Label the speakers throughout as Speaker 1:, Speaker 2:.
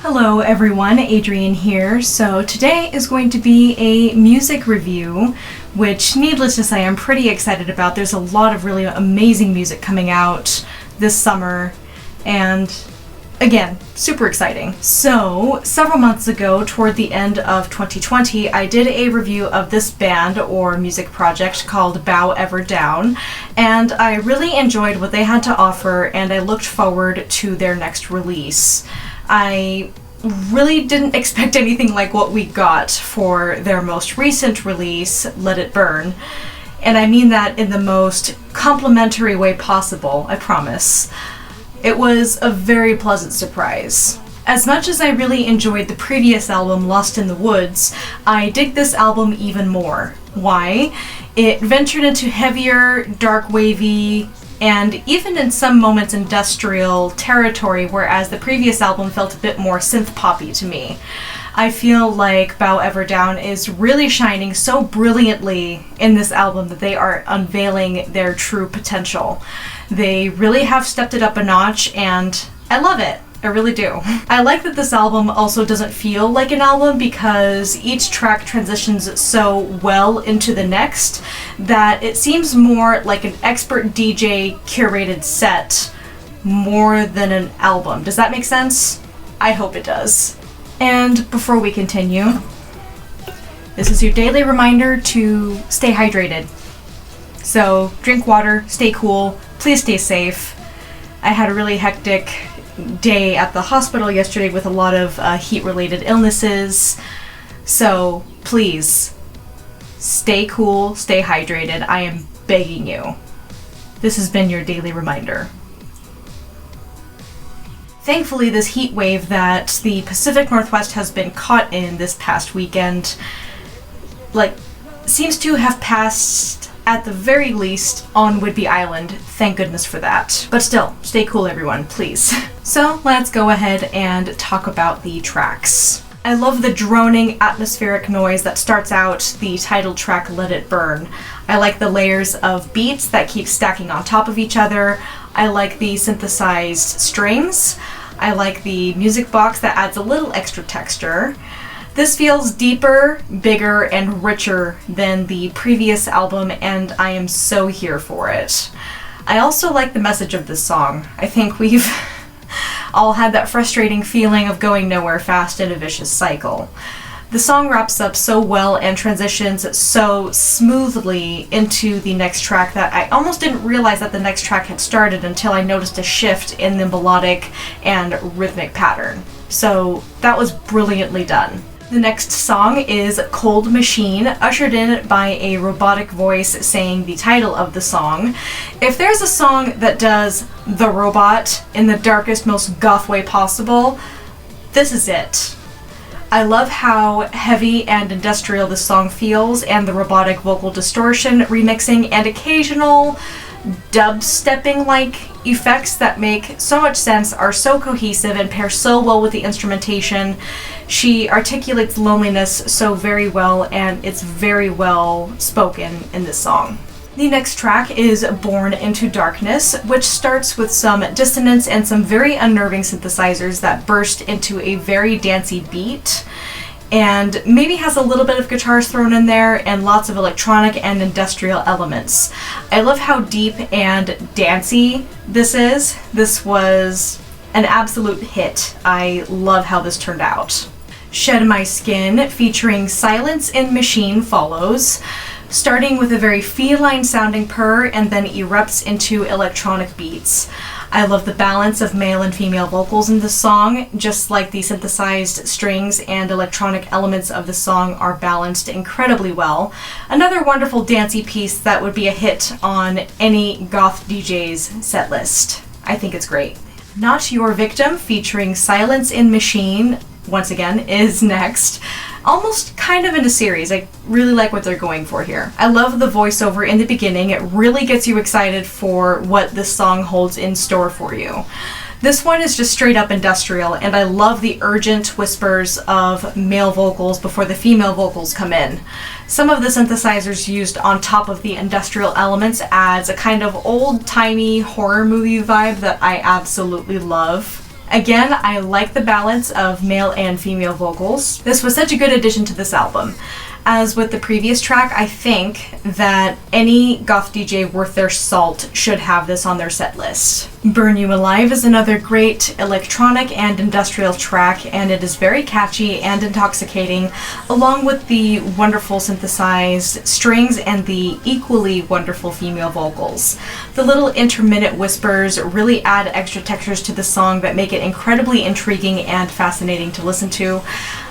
Speaker 1: Hello everyone, Adrienne here. So today is going to be a music review, which needless to say I'm pretty excited about. There's a lot of really amazing music coming out this summer and again, super exciting. So several months ago, toward the end of 2020, I did a review of this band or music project called Bow Ever Down, and I really enjoyed what they had to offer and I looked forward to their next release. I really didn't expect anything like what we got for their most recent release, Let It Burn. And I mean that in the most complimentary way possible, I promise. It was a very pleasant surprise. As much as I really enjoyed the previous album, Lost in the Woods, I dig this album even more. Why? It ventured into heavier, dark wavy, and even in some moments industrial territory, whereas the previous album felt a bit more synth-poppy to me. I feel like Bow Ever Down is really shining so brilliantly in this album that they are unveiling their true potential. They really have stepped it up a notch and I love it. I really do. I like that this album also doesn't feel like an album because each track transitions so well into the next that it seems more like an expert DJ curated set more than an album. Does that make sense? I hope it does. And before we continue, this is your daily reminder to stay hydrated. So drink water, stay cool, please stay safe. I had a really hectic day at the hospital yesterday with a lot of heat-related illnesses. So please, stay cool, stay hydrated. I am begging you. This has been your daily reminder. Thankfully, this heat wave that the Pacific Northwest has been caught in this past weekend, seems to have passed at the very least on Whidbey Island. Thank goodness for that. But still, stay cool everyone, please. So let's go ahead and talk about the tracks. I love the droning atmospheric noise that starts out the title track Let It Burn. I like the layers of beats that keep stacking on top of each other. I like the synthesized strings. I like the music box that adds a little extra texture. This feels deeper, bigger, and richer than the previous album, and I am so here for it. I also like the message of this song. I think we've all had that frustrating feeling of going nowhere fast in a vicious cycle. The song wraps up so well and transitions so smoothly into the next track that I almost didn't realize that the next track had started until I noticed a shift in the melodic and rhythmic pattern. So that was brilliantly done. The next song is Cold Machine, ushered in by a robotic voice saying the title of the song. If there's a song that does the robot in the darkest, most goth way possible, this is it. I love how heavy and industrial this song feels, and the robotic vocal distortion, remixing, and occasional dubstepping-like effects that make so much sense are so cohesive and pair so well with the instrumentation. She articulates loneliness so very well, and it's very well spoken in this song. The next track is Born into Darkness, which starts with some dissonance and some very unnerving synthesizers that burst into a very dancey beat, and maybe has a little bit of guitars thrown in there and lots of electronic and industrial elements. I love how deep and dancey this is. This was an absolute hit. I love how this turned out. Shed My Skin featuring Silence in Machine follows, starting with a very feline sounding purr and then erupts into electronic beats. I love the balance of male and female vocals in this song, just like the synthesized strings and electronic elements of the song are balanced incredibly well. Another wonderful dancey piece that would be a hit on any goth DJ's set list. I think it's great. Not Your Victim featuring Silence in Machine, once again, is next. Almost kind of in a series. I really like what they're going for here. I love the voiceover in the beginning. It really gets you excited for what this song holds in store for you. This one is just straight up industrial, and I love the urgent whispers of male vocals before the female vocals come in. Some of the synthesizers used on top of the industrial elements adds a kind of old-timey horror movie vibe that I absolutely love. Again, I like the balance of male and female vocals. This was such a good addition to this album. As with the previous track, I think that any goth DJ worth their salt should have this on their set list. Burn You Alive is another great electronic and industrial track, and it is very catchy and intoxicating, along with the wonderful synthesized strings and the equally wonderful female vocals. The little intermittent whispers really add extra textures to the song that make it incredibly intriguing and fascinating to listen to.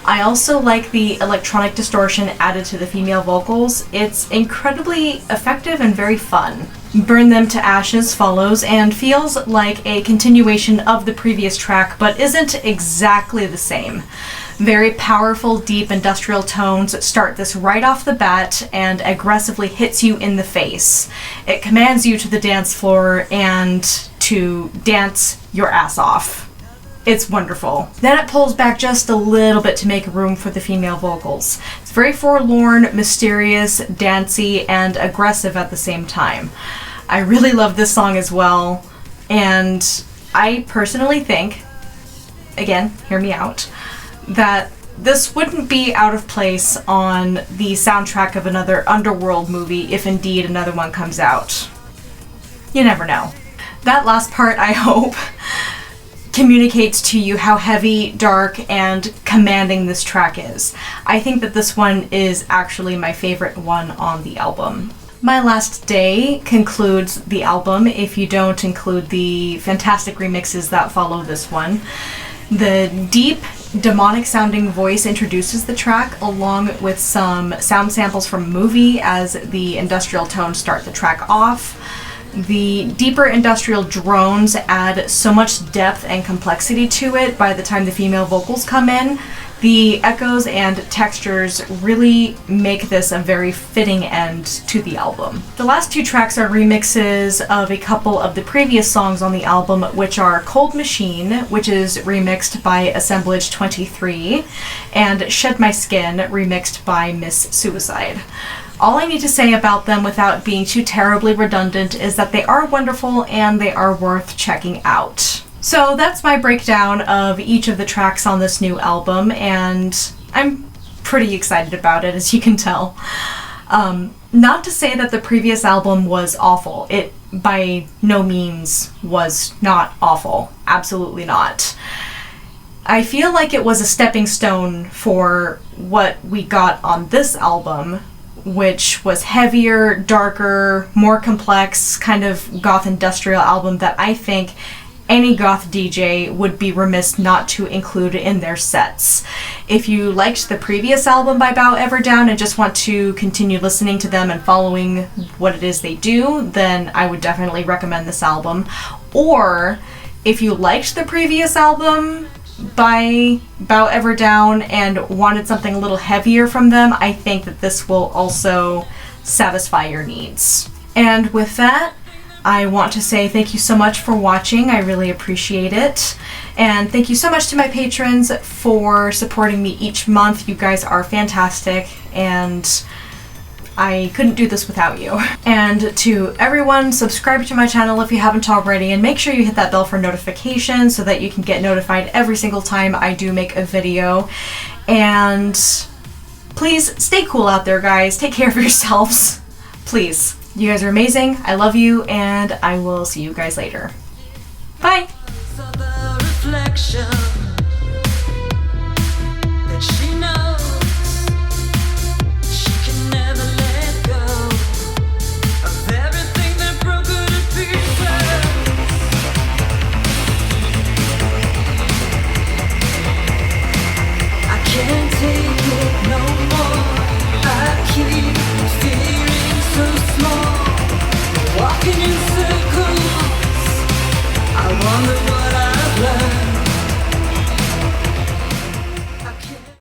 Speaker 1: I also like the electronic distortion added to the female vocals. It's incredibly effective and very fun. Burn Them to Ashes follows and feels like a continuation of the previous track, but isn't exactly the same. Very powerful, deep industrial tones start this right off the bat and aggressively hits you in the face. It commands you to the dance floor and to dance your ass off. It's wonderful. Then it pulls back just a little bit to make room for the female vocals. It's very forlorn, mysterious, dancey, and aggressive at the same time. I really love this song as well, and I personally think, again, hear me out, that this wouldn't be out of place on the soundtrack of another Underworld movie if indeed another one comes out. You never know. That last part, I hope, communicates to you how heavy, dark, and commanding this track is. I think that this one is actually my favorite one on the album. My Last Day concludes the album if you don't include the fantastic remixes that follow this one. The deep, demonic sounding voice introduces the track along with some sound samples from a movie as the industrial tones start the track off. The deeper industrial drones add so much depth and complexity to it by the time the female vocals come in. The echoes and textures really make this a very fitting end to the album. The last two tracks are remixes of a couple of the previous songs on the album, which are Cold Machine, which is remixed by Assemblage 23, and Shed My Skin, remixed by Miss Suicide. All I need to say about them without being too terribly redundant is that they are wonderful and they are worth checking out. So that's my breakdown of each of the tracks on this new album, and I'm pretty excited about it, as you can tell. Not to say that the previous album was awful. It by no means was not awful. Absolutely not. I feel like it was a stepping stone for what we got on this album, which was heavier, darker, more complex, kind of goth industrial album that I think any goth DJ would be remiss not to include in their sets. If you liked the previous album by Bow Ever Down and just want to continue listening to them and following what it is they do, then I would definitely recommend this album. Or if you liked the previous album by Bow Ever Down and wanted something a little heavier from them, I think that this will also satisfy your needs. And with that, I want to say thank you so much for watching. I really appreciate it. And thank you so much to my patrons for supporting me each month. You guys are fantastic, and I couldn't do this without you. And to everyone, subscribe to my channel if you haven't already, and make sure you hit that bell for notifications so that you can get notified every single time I do make a video. And please stay cool out there, guys. Take care of yourselves. Please. You guys are amazing. I love you, and I will see you guys later. Bye!